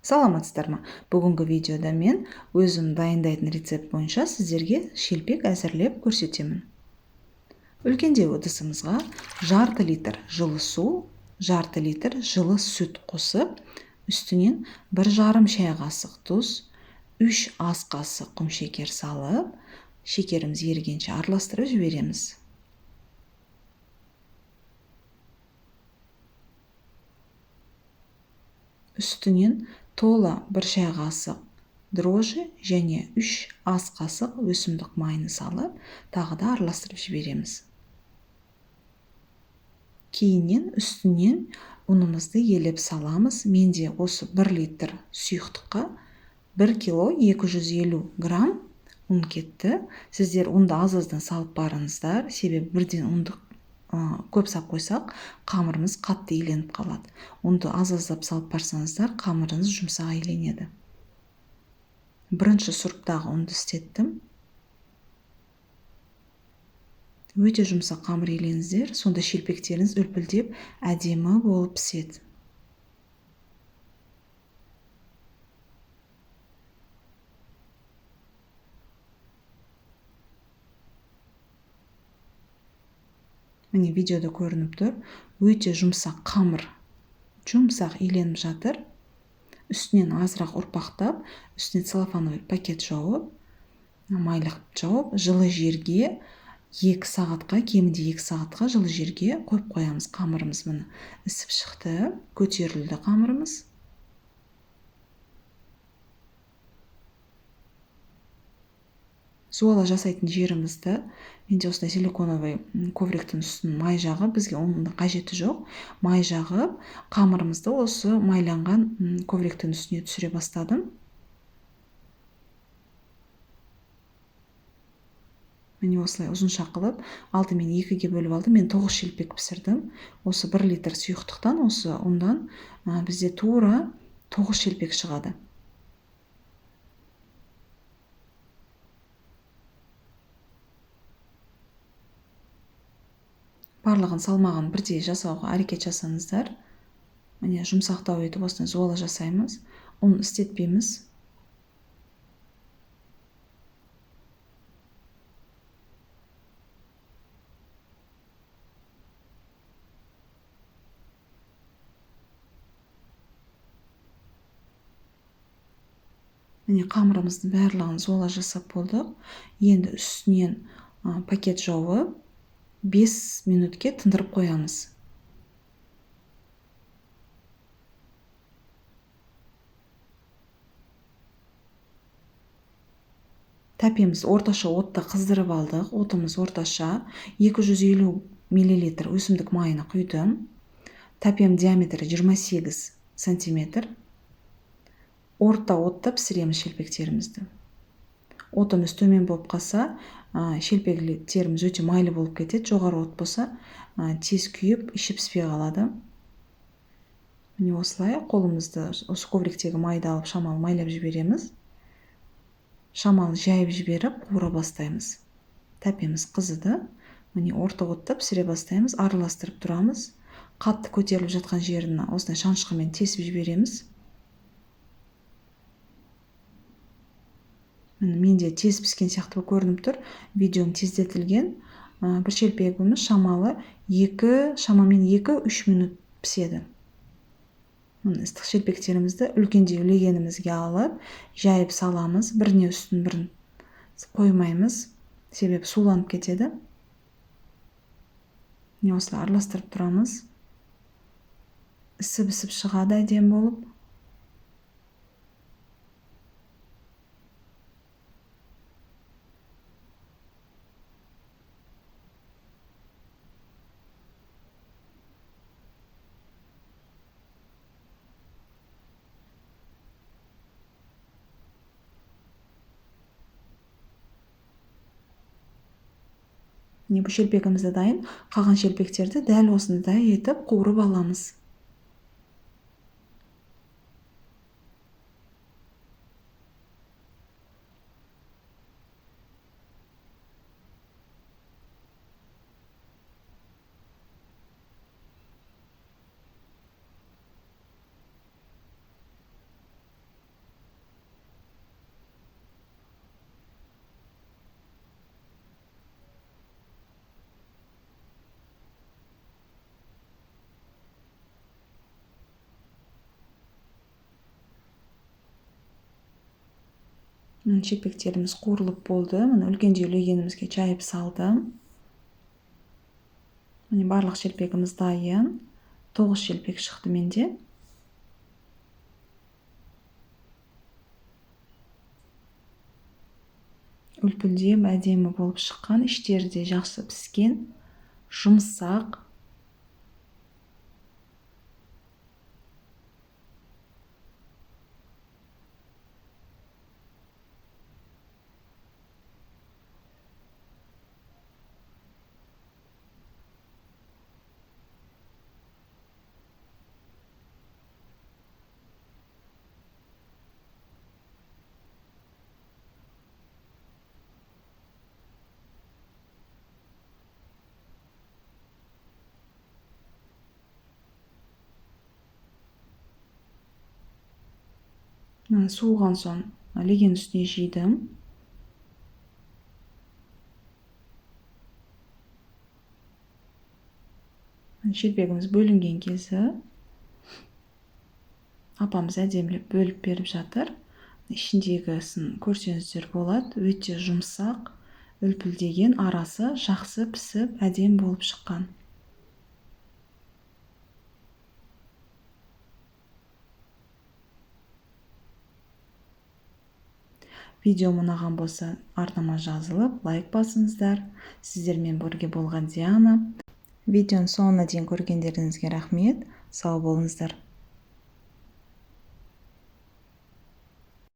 Саламатсыздар ма? Бүгінгі видеода мен өзім дайындайтын рецепт бойынша сіздерге шелпек әзірлеп көрсетемін. Үлкендеу ыдысымызға жарты литр жылы су, жарты литр жылы сүт қосып, үстінен 1,5 шай қасық тұз, 3 ас қасық құмшекер салып, шекеріміз ерігенше араластырып жібереміз. Үстінен тола 1 шай қасық дрожжи және 3 ас қасық өсімдік майын салып, тағы да араластырып жібереміз. Кейіннен үстінен ұнымызды елеп саламыз. Менде осы 1 литр сұйықтыққа 1 кило 250 грамм ұн кетті. Сіздер ұнды аз-аздан салып барыңыздар, себебі бірден ұнды көп сап қойсақ, қамырымыз қатты иленіп қалады. Ұнды аз-аздап салып барсаңыздар, қамырыңыз жұмсақ иленеді. Бірінші сұрыптағы ұнды істеттім. Өте жұмсақ қамыр иленіңіздер, сонда шелпектеріңіз үлпілдеп әдемі болып піседі. Міне видеода көрініп тұр, өте жұмсақ қамыр, жұмсақ иленіп жатыр. Үстінен азырақ ұрпақтап, үстіне целлофановый пакет жауып, майлық жауып, жылы жерге 2 сағатқа, кемінде 2 сағатқа жылы жерге қойып қоямыз. Қамырымыз міне ісіп шықты, көтерілді қамырымыз. Зуала жасайтын жерімізді, менде осындай силиконовый ковриктің үстін май жағып, бізге оның қажеті жоқ. Май жағып, қамырымызды осы майланған ковриктің үстіне түсіре бастадым. Міне осылай ұзынша қылып, алдымен 2-ге бөліп алдым. Мен 9 шелпек пісірдім. Осы 1 литр сұйықтықтан, осы ұндан бізде тура 9 шелпек шығады. Барлығын салмағын бірдей жасауға әрекет жасаңыздар. Міне жұмсақтау етіп осыны зуала жасаймыз. Ұн істетпейміз. Міне қамырымыздың барлығын зуала жасап болдық. Енді үстінен пакет жауып 5 минутке тындырып қоямыз. Тәпеміз орташа отта қыздырып алдық. Отымыз орташа 250 мл өсімдік майын құйдым. Тәпем диаметрі 28 сантиметр. Орта отта пісіреміз шелпектерімізді. Отымыз төмен болып қалса, шелпектеріміз өте майлы болып кетеді. Жоғары от болса, тез күйіп, іші піспей қалады. Міне осылай қолымызды осы ковриктегі майды алып шамалы майлап жібереміз. Шамалы жайып жіберіп, қуыра бастаймыз. Тәпеміз қызыды. Міне орта отта пісіре бастаймыз, араластырып тұрамыз. Қатты көтеріліп жатқан жерін осындай шанышқымен тесіп жібереміз. Менде тез піскен сияқты көрініп тұр. Видеом тездетілген. Бір шелпегіміз шамамен 2-3 минут піседі. Ыстық шелпектерімізді үлкендеу легенімізге алып, жайып саламыз. Біріне үстін бірін қоймаймыз, себебі суланып кетеді. Осылай араластырып тұрамыз. Ісіп шығады әдемі болып. Бұл шелпегімізді дайын, қалған шелпектерді дәл осындай етіп қуырып аламыз. шелпектерimiz қуырылып болды. Міне үлкендеу легенімізге жайып салдым. Міне барлық шелпегіміз дайын. 9 шелпек шықты менде. Үлпілдеп әдемі болып шыққан, іштері де жақсы піскен, жұмсақ. Суыған соң леген үстіне жейдім. Шелпегіміз бөлінген кезі апамыз әдемілеп бөліп беріп жатыр. Ішіндегісін көрсеңіздер болады. Өте жұмсақ, үлпілдеген, арасы жақсы пісіп, әдем болып шыққан. Видео ұнаған болса, артыма жазылып, лайк басыңыздар. Сіздермен бірге болған Диана. Видеоның соңына дейін көргендеріңізге рахмет. Сау болыңыздар.